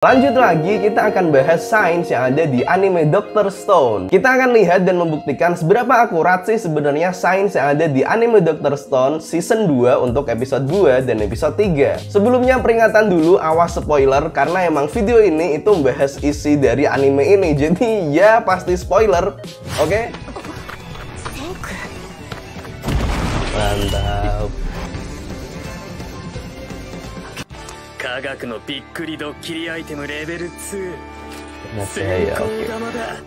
Lanjut lagi, kita akan bahas sains yang ada di anime Dr. Stone. Kita akan lihat dan membuktikan seberapa akurat sih sebenarnya sains yang ada di anime Dr. Stone season 2 untuk episode 2 dan episode 3. Sebelumnya peringatan dulu, awas spoiler, karena emang video ini itu membahas isi dari anime ini. Jadi ya pasti spoiler, oke? Mantap. 科学のびっくりドッキリアイテムレベル2 Saya, 先行 oke. 玉だ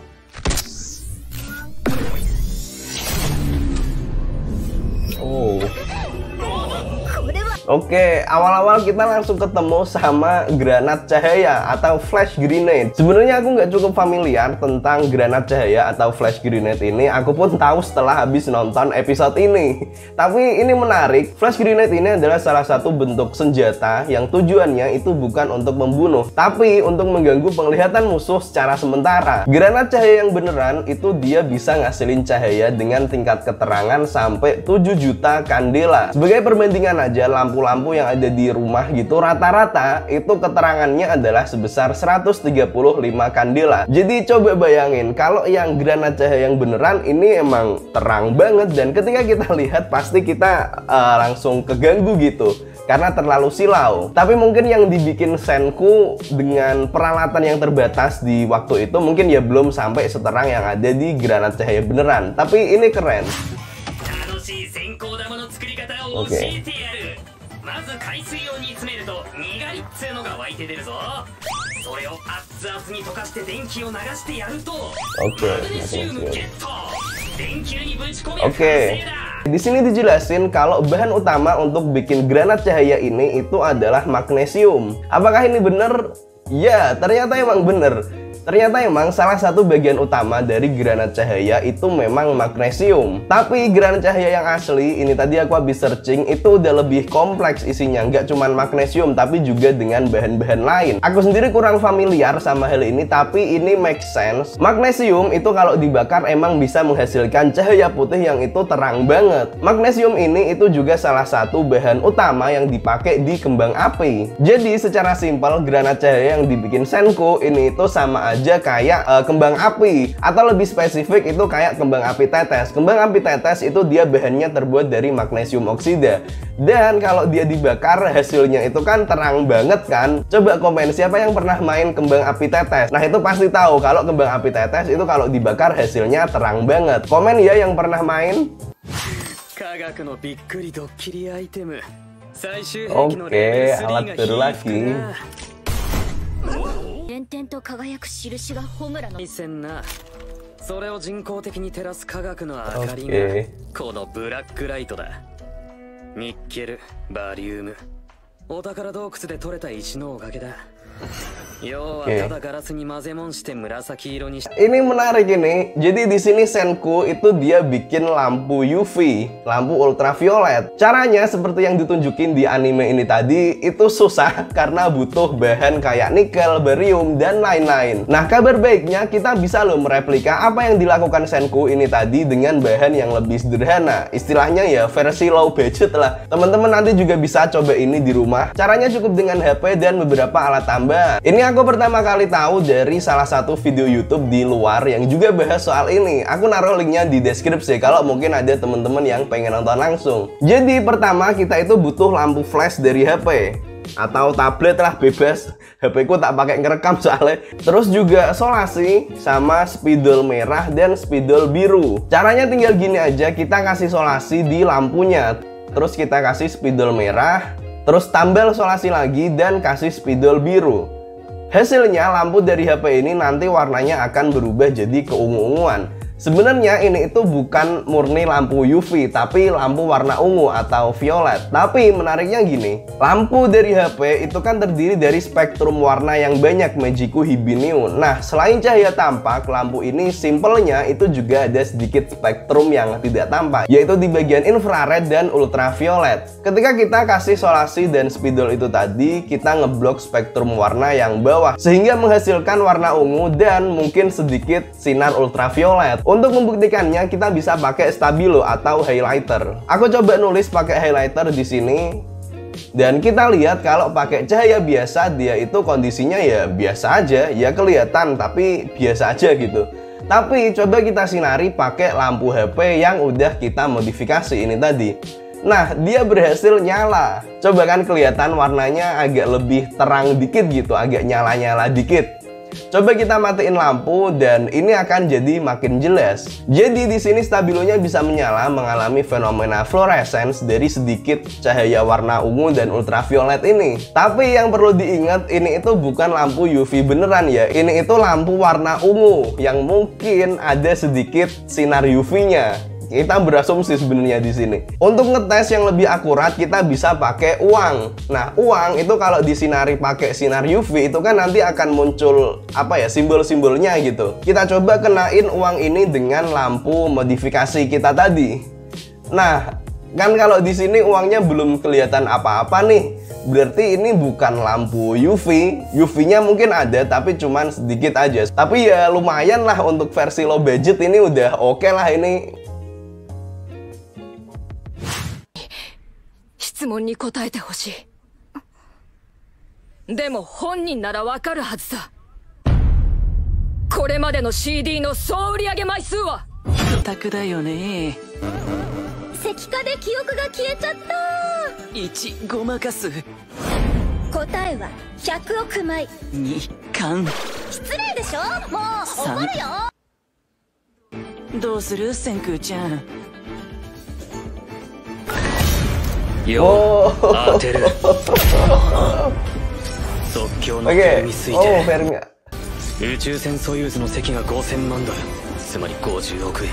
Oh. Oke, awal-awal kita langsung ketemu sama granat cahaya atau flash grenade. Sebenarnya aku nggak cukup familiar tentang granat cahaya atau flash grenade ini. Aku pun tahu setelah habis nonton episode ini. Tapi ini menarik, flash grenade ini adalah salah satu bentuk senjata yang tujuannya itu bukan untuk membunuh, tapi untuk mengganggu penglihatan musuh secara sementara. Granat cahaya yang beneran itu dia bisa ngasilin cahaya dengan tingkat keterangan sampai 7 juta kandela. Sebagai perbandingan aja, lampu-lampu yang ada di rumah gitu rata-rata itu keterangannya adalah sebesar 135 kandela. Jadi coba bayangin kalau yang granat cahaya yang beneran ini emang terang banget, dan ketika kita lihat pasti kita langsung keganggu gitu karena terlalu silau. Tapi mungkin yang dibikin Senku dengan peralatan yang terbatas di waktu itu mungkin ya belum sampai seterang yang ada di granat cahaya beneran. Tapi ini keren. Oke. まず海水を煮詰めるとにがりっつうのが湧いて出るぞ。それを熱々に溶かして電気を流してやるとマグネシウムゲット。電球にぶち込み完成だ。Di sini dijelasin kalau bahan utama untuk bikin granat cahaya ini itu adalah magnesium. Apakah ini bener? Ya, ternyata emang bener. Ternyata emang salah satu bagian utama dari granat cahaya itu memang magnesium. Tapi granat cahaya yang asli, ini tadi aku habis searching, itu udah lebih kompleks isinya. Nggak cuma magnesium, tapi juga dengan bahan-bahan lain. Aku sendiri kurang familiar sama hal ini, tapi ini make sense. Magnesium itu kalau dibakar emang bisa menghasilkan cahaya putih yang itu terang banget. Magnesium ini itu juga salah satu bahan utama yang dipakai di kembang api. Jadi secara simpel, granat cahaya yang dibikin Senku ini itu sama aja kayak kembang api, atau lebih spesifik itu kayak kembang api tetes. Kembang api tetes itu dia bahannya terbuat dari magnesium oksida, dan kalau dia dibakar hasilnya itu kan terang banget kan. Coba komen siapa yang pernah main kembang api tetes. Nah itu pasti tahu kalau kembang api tetes itu kalau dibakar hasilnya terang banget. Komen ya yang pernah main. Oke, alat baru lagi. 点々と輝く印がホムラのそれを人工的に照らす科学の明かりがこのブラックライトだ。ニッケル、バリウム、お宝洞窟で取れた石のおかげだ。要はただガラスに混ぜもんして紫色にして。 Ini menarik ini. Jadi di sini Senku itu dia bikin lampu UV, lampu ultraviolet. Caranya seperti yang ditunjukin di anime ini tadi itu susah karena butuh bahan kayak nikel, barium, dan lain-lain. Nah, kabar baiknya kita bisa loh mereplika apa yang dilakukan Senku ini tadi dengan bahan yang lebih sederhana. Istilahnya ya versi low budget lah. Teman-teman nanti juga bisa coba ini di rumah. Caranya cukup dengan HP dan beberapa alat tambahan. Ini aku pertama kali tahu dari salah satu video YouTube di luar yang juga bahas soal ini. Aku naruh linknya di deskripsi kalau mungkin ada teman-teman yang pengen nonton langsung. Jadi pertama kita itu butuh lampu flash dari HP atau tablet lah, bebas. HP ku tak pakai ngerekam soalnya. Terus juga solasi sama spidol merah dan spidol biru. Caranya tinggal gini aja, kita kasih solasi di lampunya, terus kita kasih spidol merah, terus tambal solasi lagi dan kasih spidol biru. Hasilnya lampu dari HP ini nanti warnanya akan berubah jadi keungu-unguan. Sebenarnya ini itu bukan murni lampu UV, tapi lampu warna ungu atau violet. Tapi menariknya gini, lampu dari HP itu kan terdiri dari spektrum warna yang banyak, Magiku Hibiniu. Nah, selain cahaya tampak, lampu ini simpelnya itu juga ada sedikit spektrum yang tidak tampak, yaitu di bagian infrared dan ultraviolet. Ketika kita kasih solasi dan spidol itu tadi, kita ngeblok spektrum warna yang bawah, sehingga menghasilkan warna ungu dan mungkin sedikit sinar ultraviolet. Untuk membuktikannya kita bisa pakai stabilo atau highlighter. Aku coba nulis pakai highlighter di sini. Dan kita lihat kalau pakai cahaya biasa dia itu kondisinya ya biasa aja, ya kelihatan tapi biasa aja gitu. Tapi coba kita sinari pakai lampu HP yang udah kita modifikasi ini tadi. Nah, dia berhasil nyala. Coba kan kelihatan warnanya agak lebih terang dikit gitu, agak nyala-nyala dikit. Coba kita matiin lampu dan ini akan jadi makin jelas. Jadi di sini stabilonya bisa menyala mengalami fenomena fluorescence dari sedikit cahaya warna ungu dan ultraviolet ini. Tapi yang perlu diingat, ini itu bukan lampu UV beneran ya. Ini itu lampu warna ungu yang mungkin ada sedikit sinar UV-nya. Kita berasumsi sebenarnya di sini. Untuk ngetes yang lebih akurat kita bisa pakai uang. Nah, uang itu kalau disinari pakai sinar UV itu kan nanti akan muncul apa ya, simbol-simbolnya gitu. Kita coba kenain uang ini dengan lampu modifikasi kita tadi. Nah, kan kalau di sini uangnya belum kelihatan apa-apa nih. Berarti ini bukan lampu UV. UV-nya mungkin ada tapi cuman sedikit aja. Tapi ya lumayan lah untuk versi low budget ini udah oke lah ini. 質問に答えてほしい。でも本人ならわかるはずさ。これまでの CD の総売上枚数は。オタクだよね。石化で記憶が消えちゃった。1ごまかす。答えは100億枚。2巻。失礼でしょ。もう怒るよ。どうする千空ちゃん。よ当てる即興のフェルミ推定宇宙船ソユーズの席が5000万ドルつまり50億円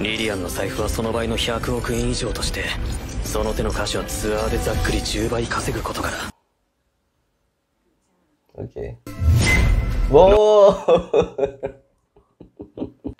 リリアンの財布はその倍の100億円以上としてその手の価値はツアーでざっくり10倍稼ぐことから Oke. Wow.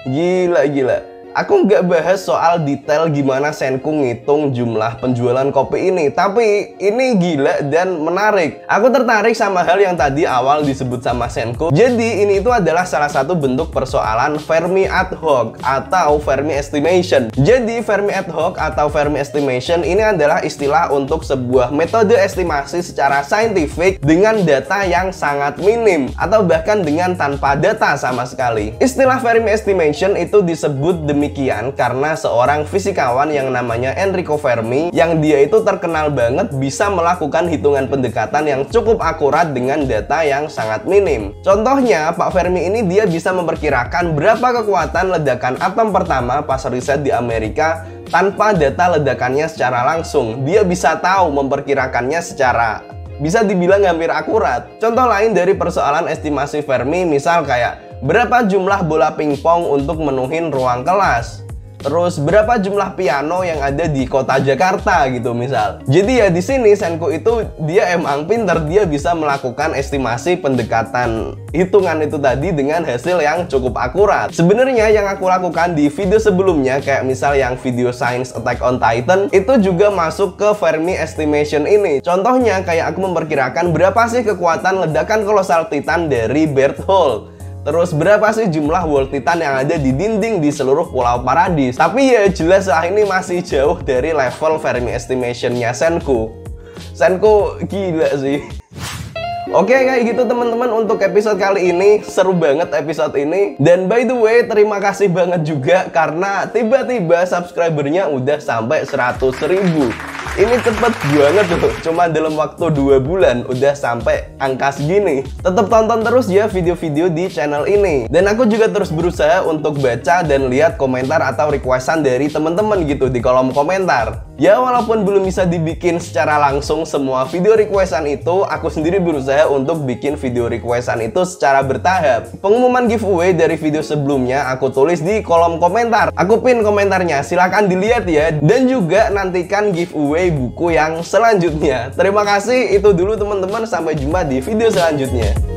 Gila. Aku nggak bahas soal detail gimana Senku ngitung jumlah penjualan kopi ini, tapi ini gila dan menarik. Aku tertarik sama hal yang tadi awal disebut sama Senku. Jadi ini itu adalah salah satu bentuk persoalan Fermi ad hoc atau Fermi estimation. Jadi Fermi ad hoc atau Fermi estimation ini adalah istilah untuk sebuah metode estimasi secara saintifik dengan data yang sangat minim atau bahkan dengan tanpa data sama sekali. Istilah Fermi estimation itu disebut demikian karena seorang fisikawan yang namanya Enrico Fermi yang dia itu terkenal banget bisa melakukan hitungan pendekatan yang cukup akurat dengan data yang sangat minim. Contohnya, Pak Fermi ini dia bisa memperkirakan berapa kekuatan ledakan atom pertama pas riset di Amerika tanpa data ledakannya secara langsung. Dia bisa tahu memperkirakannya secara bisa dibilang hampir akurat. Contoh lain dari persoalan estimasi Fermi misal kayak berapa jumlah bola pingpong untuk menuhin ruang kelas. Terus berapa jumlah piano yang ada di kota Jakarta gitu misal. Jadi ya di sini Senku itu dia emang pinter, dia bisa melakukan estimasi pendekatan hitungan itu tadi dengan hasil yang cukup akurat. Sebenarnya yang aku lakukan di video sebelumnya kayak misal yang video Science Attack on Titan itu juga masuk ke Fermi estimation ini. Contohnya kayak aku memperkirakan berapa sih kekuatan ledakan kolosal Titan dari Berthold. Terus berapa sih jumlah wall titan yang ada di dinding di seluruh pulau Paradis. Tapi ya jelas lah ini masih jauh dari level Fermi estimation-nya Senku. Senku gila sih. Oke kayak gitu teman-teman untuk episode kali ini. Seru banget episode ini. Dan by the way terima kasih banget juga karena tiba-tiba subscribernya udah sampai 100.000. Ini cepet banget tuh, cuma dalam waktu 2 bulan udah sampai angka segini. Tetap tonton terus ya video-video di channel ini. Dan aku juga terus berusaha untuk baca dan lihat komentar atau requestan dari teman-teman gitu di kolom komentar. Ya walaupun belum bisa dibikin secara langsung semua video requestan itu, aku sendiri berusaha untuk bikin video requestan itu secara bertahap. Pengumuman giveaway dari video sebelumnya aku tulis di kolom komentar. Aku pin komentarnya, silahkan dilihat ya. Dan juga nantikan giveaway buku yang selanjutnya. Terima kasih, itu dulu teman-teman. Sampai jumpa di video selanjutnya.